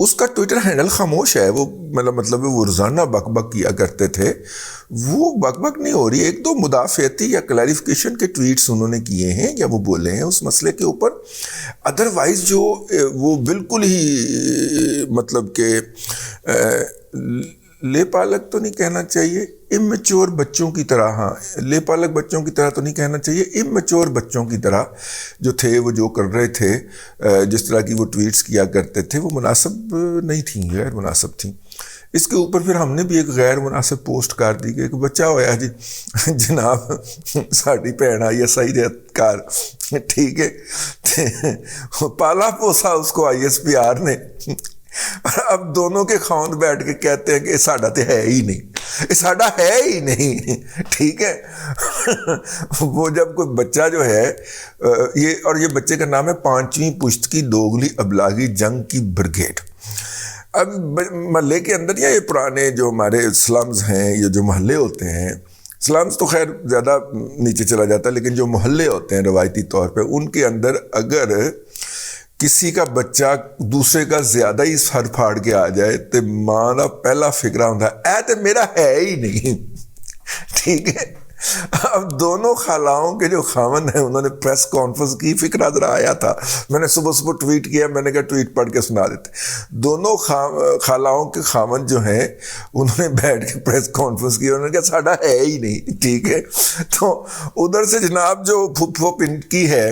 اس کا Twitter handle خاموش ہے. وہ مطلب وہ روزانہ بک بک کیا کرتے تھے, وہ بک بک نہیں ہو رہی. ایک دو مدافعتی یا کلیریفیکیشن کے ٹویٹس انہوں نے کیے ہیں یا وہ بولے ہیں اس مسئلے کے اوپر. ادروائز جو وہ بالکل ہی مطلب کہ لے پالک تو نہیں کہنا چاہیے, اممیچور بچوں کی طرح, ہاں لے پالک بچوں کی طرح تو نہیں کہنا چاہیے, اممیچور بچوں کی طرح جو تھے وہ جو کر رہے تھے, جس طرح کی وہ ٹویٹس کیا کرتے تھے, وہ مناسب نہیں تھیں, غیر مناسب تھیں. اس کے اوپر پھر ہم نے بھی ایک غیر مناسب پوسٹ کر دی کہ ایک بچہ ہوا جی جناب ساڑی بھن آئی ایس آئی کار, ٹھیک ہے, پالا پوسا اس کو آئی ایس پی آر نے, اور اب دونوں کے خاوند بیٹھ کے کہتے ہیں کہ ساڈا تو ہے ہی نہیں, ساڈا ہے ہی نہیں, ٹھیک ہے. وہ جب کوئی بچہ جو ہے یہ بچے کا نام ہے 5ویں پشت کی دوگلی ابلاغی جنگ کی بریگیڈ. اب محلے کے اندر یا یہ پرانے جو ہمارے سلمز ہیں, یہ جو محلے ہوتے ہیں, سلمز تو خیر زیادہ نیچے چلا جاتا ہے, لیکن جو محلے ہوتے ہیں روایتی طور پہ, ان کے اندر اگر کسی کا بچہ دوسرے کا زیادہ ہی سر پھاڑ کے آ جائے تو ماں کا پہلا فکرہ ہوتا ہے اے تو میرا ہے ہی نہیں, ٹھیک ہے. اب دونوں خالاؤں کے جو خاوند ہیں انہوں نے پریس کانفرنس کی, فکر ذرا آیا تھا, میں نے صبح ٹویٹ کیا, میں نے کہا ٹویٹ پڑھ کے سنا دیتے. دونوں خالاؤں کے خاوند جو ہیں انہوں نے بیٹھ کے پریس کانفرنس کی, انہوں نے کہا ساڈا ہے ہی نہیں, ٹھیک ہے. تو ادھر سے جناب جو پھپھو پنکی ہے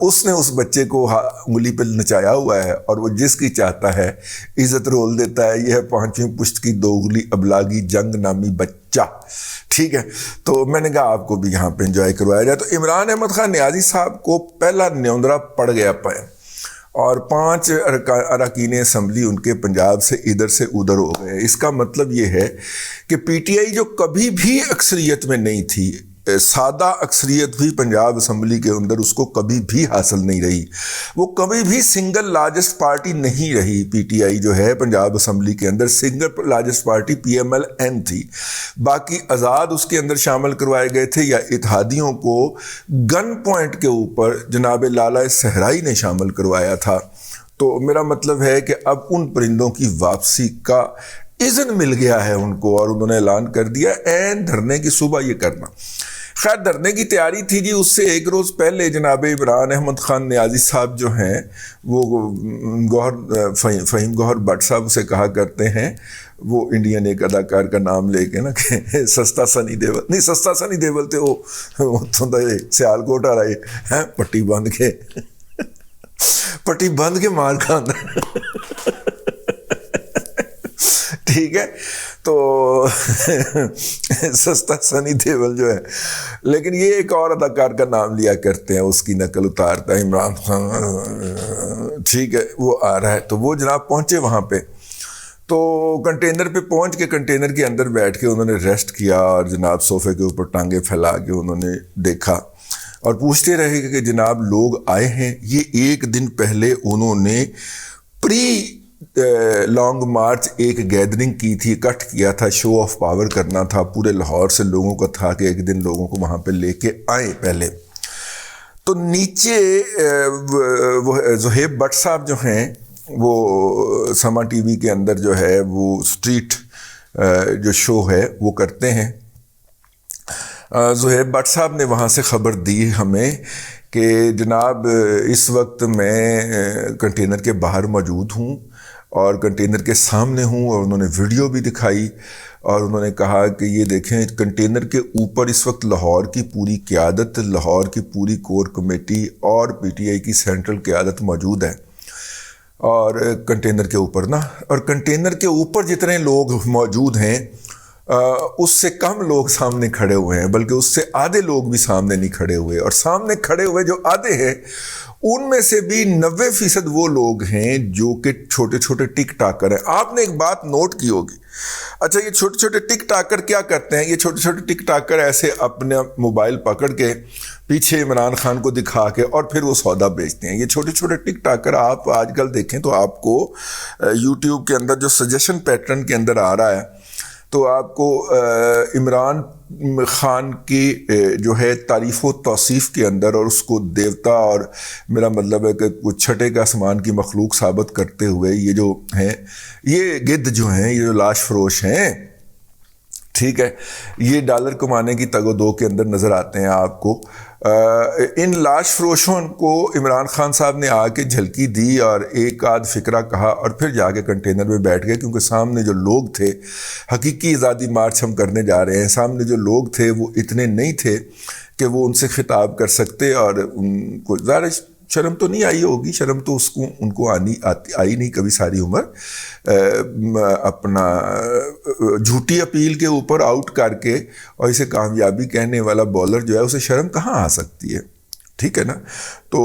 اس نے اس بچے کو انگلی پہ نچایا ہوا ہے, اور وہ جس کی چاہتا ہے عزت رول دیتا ہے. یہ ہے 5ویں پشت کی دوگلی ابلاغی جنگ نامی بچہ, ٹھیک ہے. تو میں نے کہا آپ کو بھی یہاں پہ انجوائے کروایا جائے. تو عمران احمد خان نیازی صاحب کو پہلا نیوندرا پڑ گیا پائے, اور 5 اراکین اسمبلی ان کے پنجاب سے ادھر سے ادھر ہو گئے. اس کا مطلب یہ ہے کہ پی ٹی آئی جو کبھی بھی اکثریت میں نہیں تھی, سادہ اکثریت بھی پنجاب اسمبلی کے اندر اس کو کبھی بھی حاصل نہیں رہی, وہ کبھی بھی سنگل لارجسٹ پارٹی نہیں رہی. پی ٹی آئی جو ہے پنجاب اسمبلی کے اندر single largest party P M L N تھی. باقی آزاد اس کے اندر شامل کروائے گئے تھے, یا اتحادیوں کو گن پوائنٹ کے اوپر جناب لالہ صحرائی نے شامل کروایا تھا. تو میرا مطلب ہے کہ اب ان پرندوں کی واپسی کا اذن مل گیا ہے ان کو, اور انہوں نے اعلان کر دیا عین دھرنے کی صبح یہ کرنا. خیر دھرنے کی تیاری تھی جی, اس سے ایک روز پہلے جناب عمران احمد خان نیازی صاحب جو ہیں وہ فہیم گوہر بٹ صاحب سے کہا کرتے ہیں, وہ انڈین ایک اداکار کا نام لے کے نا کہ سستا سنی دیول, نہیں سستا سنی دیول تھے وہ سیال کوٹ آ رہے ہیں, پٹی بند کے مار کھانا, ٹھیک ہے. تو سستا سنی دیول جو ہے, لیکن یہ ایک اور اداکار کا نام لیا کرتے ہیں, اس کی نقل اتارتا ہے عمران خان, ٹھیک ہے, وہ آ رہا ہے. تو وہ جناب پہنچے وہاں پہ, تو کنٹینر پہ پہنچ کے کنٹینر کے اندر بیٹھ کے انہوں نے ریسٹ کیا, اور جناب صوفے کے اوپر ٹانگیں پھیلا کے انہوں نے دیکھا, اور پوچھتے رہے کہ جناب لوگ آئے ہیں. یہ ایک دن پہلے انہوں نے پری لانگ مارچ ایک گیدرنگ کی تھی, کٹ کیا تھا, شو آف پاور کرنا تھا, پورے لاہور سے لوگوں کو تھا کہ ایک دن لوگوں کو وہاں پہ لے کے آئیں پہلے. تو نیچے وہ زہیب بٹ صاحب جو ہیں وہ سما ٹی وی کے اندر جو ہے وہ اسٹریٹ جو شو ہے وہ کرتے ہیں. زہیب بٹ صاحب نے وہاں سے خبر دی ہمیں کہ جناب اس وقت میں کنٹینر کے باہر موجود ہوں اور کنٹینر کے سامنے ہوں, اور انہوں نے ویڈیو بھی دکھائی, اور انہوں نے کہا کہ یہ دیکھیں کنٹینر کے اوپر اس وقت لاہور کی پوری قیادت, لاہور کی پوری کور کمیٹی اور پی ٹی آئی کی سینٹرل قیادت موجود ہے. اور کنٹینر کے اوپر نا, اور کنٹینر کے اوپر جتنے لوگ موجود ہیں اس سے کم لوگ سامنے کھڑے ہوئے ہیں, بلکہ اس سے آدھے لوگ بھی سامنے نہیں کھڑے ہوئے, اور سامنے کھڑے ہوئے جو آدھے ہیں ان میں سے بھی 90% وہ لوگ ہیں جو کہ چھوٹے چھوٹے ٹک ٹاکر ہیں. آپ نے ایک بات نوٹ کی ہوگی, اچھا یہ چھوٹے چھوٹے ٹک ٹاکر کیا کرتے ہیں؟ یہ چھوٹے چھوٹے ٹک ٹاکر ایسے اپنا موبائل پکڑ کے پیچھے عمران خان کو دکھا کے اور پھر وہ سودا بیچتے ہیں. یہ چھوٹے چھوٹے ٹک ٹاکر آپ آج کل دیکھیں تو آپ کو یوٹیوب کے اندر جو سجیشن پیٹرن کے اندر آ رہا ہے, تو آپ کو عمران خان کی جو ہے تعریف و توصیف کے اندر اور اس کو دیوتا اور میرا مطلب ہے کہ کچھ چھٹے کا آسمان کی مخلوق ثابت کرتے ہوئے یہ جو ہیں یہ گدھ جو ہیں یہ جو لاش فروش ہیں، ٹھیک ہے، یہ ڈالر کمانے کی تگ و دو کے اندر نظر آتے ہیں آپ کو۔ ان لاش فروشوں کو عمران خان صاحب نے آ کے جھلکی دی اور ایک آدھ فکرہ کہا اور پھر جا کے کنٹینر میں بیٹھ گئے، کیونکہ سامنے جو لوگ تھے، حقیقی آزادی مارچ ہم کرنے جا رہے ہیں، سامنے جو لوگ تھے وہ اتنے نہیں تھے کہ وہ ان سے خطاب کر سکتے، اور ان کو ظاہر شرم تو نہیں آئی ہوگی، شرم تو ان کو آئی نہیں کبھی ساری عمر، اپنا جھوٹی اپیل کے اوپر آؤٹ کر کے اور اسے کامیابی کہنے والا بولر جو ہے اسے شرم کہاں آ سکتی ہے، ٹھیک ہے نا۔ تو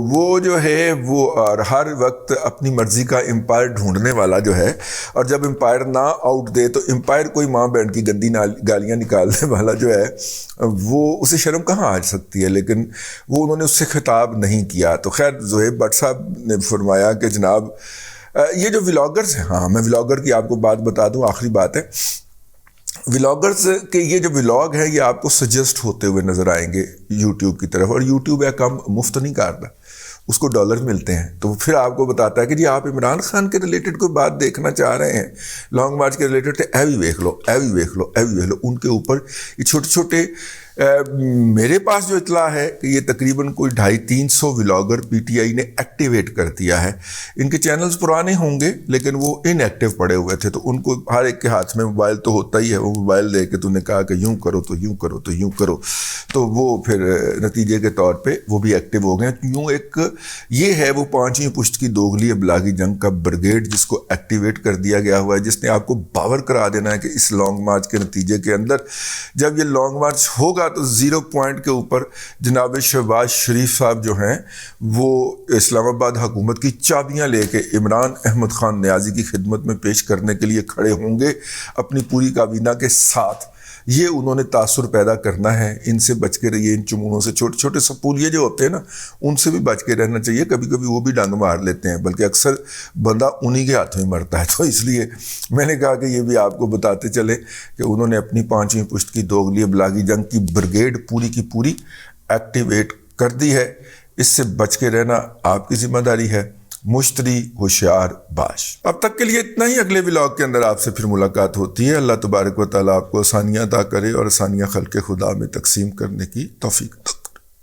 وہ جو ہے وہ ہر وقت اپنی مرضی کا امپائر ڈھونڈنے والا جو ہے، اور جب امپائر نہ آؤٹ دے تو امپائر کوئی ماں بہن کی گندی گالیاں نکالنے والا جو ہے وہ اسے شرم کہاں آ سکتی ہے، لیکن وہ انہوں نے اس سے خطاب نہیں کیا۔ تو خیر زہیب بٹ صاحب نے فرمایا کہ جناب یہ جو ولاگرز ہیں، ہاں میں ولاگر کی آپ کو بات بتا دوں، آخری بات ہے، ولاگرز کے یہ جو ولاگ ہے یہ آپ کو سجیسٹ ہوتے ہوئے نظر آئیں گے یوٹیوب کی طرف، اور یوٹیوب ایک کام مفت نہیں کرتا، اس کو ڈالر ملتے ہیں، تو پھر آپ کو بتاتا ہے کہ جی آپ عمران خان کے ریلیٹڈ کوئی بات دیکھنا چاہ رہے ہیں، لانگ مارچ کے ریلیٹڈ، تو ایوی ویکھ لو، ایوی ویکھ لو، ایوی ویکھ لو، ان کے اوپر یہ چھوٹے چھوٹے میرے پاس جو اطلاع ہے کہ یہ تقریباً کوئی 250-300 ولاگر پی ٹی آئی نے ایکٹیویٹ کر دیا ہے۔ ان کے چینلز پرانے ہوں گے لیکن وہ ان ایکٹیو پڑے ہوئے تھے، تو ان کو ہر ایک کے ہاتھ میں موبائل تو ہوتا ہی ہے، وہ موبائل دے کے تو نے کہا کہ یوں کرو تو یوں کرو تو یوں کرو، تو وہ پھر نتیجے کے طور پہ وہ بھی ایکٹیو ہو گئے۔ یوں ایک یہ ہے وہ 5ویں پشت کی دوغلی ابلاغی جنگ کا بریگیڈ جس کو ایکٹیویٹ کر دیا گیا ہوا ہے، جس نے آپ کو باور کرا دینا ہے کہ اس لانگ مارچ کے نتیجے کے اندر جب یہ لانگ مارچ ہوگا تو 0 پوائنٹ کے اوپر جناب شہباز شریف صاحب جو ہیں وہ اسلام آباد حکومت کی چابیاں لے کے عمران احمد خان نیازی کی خدمت میں پیش کرنے کے لیے کھڑے ہوں گے اپنی پوری کابینہ کے ساتھ۔ یہ انہوں نے تاثر پیدا کرنا ہے، ان سے بچ کے رہیے، ان چمونوں سے، چھوٹے چھوٹے سپولیے جو ہوتے ہیں نا ان سے بھی بچ کے رہنا چاہیے، کبھی کبھی وہ بھی ڈنگ مار لیتے ہیں، بلکہ اکثر بندہ انہی کے ہاتھ میں مرتا ہے۔ تو اس لیے میں نے کہا کہ یہ بھی آپ کو بتاتے چلے کہ انہوں نے اپنی 5ویں پشت کی دوغلی ابلاغی جنگ کی بریگیڈ پوری کی پوری ایکٹیویٹ کر دی ہے۔ اس سے بچ کے رہنا آپ کی ذمہ داری ہے، مشتری ہوشیار باش۔ اب تک کے لیے اتنا ہی، اگلے ولاگ کے اندر آپ سے پھر ملاقات ہوتی ہے۔ اللہ تبارک و تعالیٰ آپ کو آسانیاں عطا کرے اور آسانیاں خلق خدا میں تقسیم کرنے کی توفیق دے۔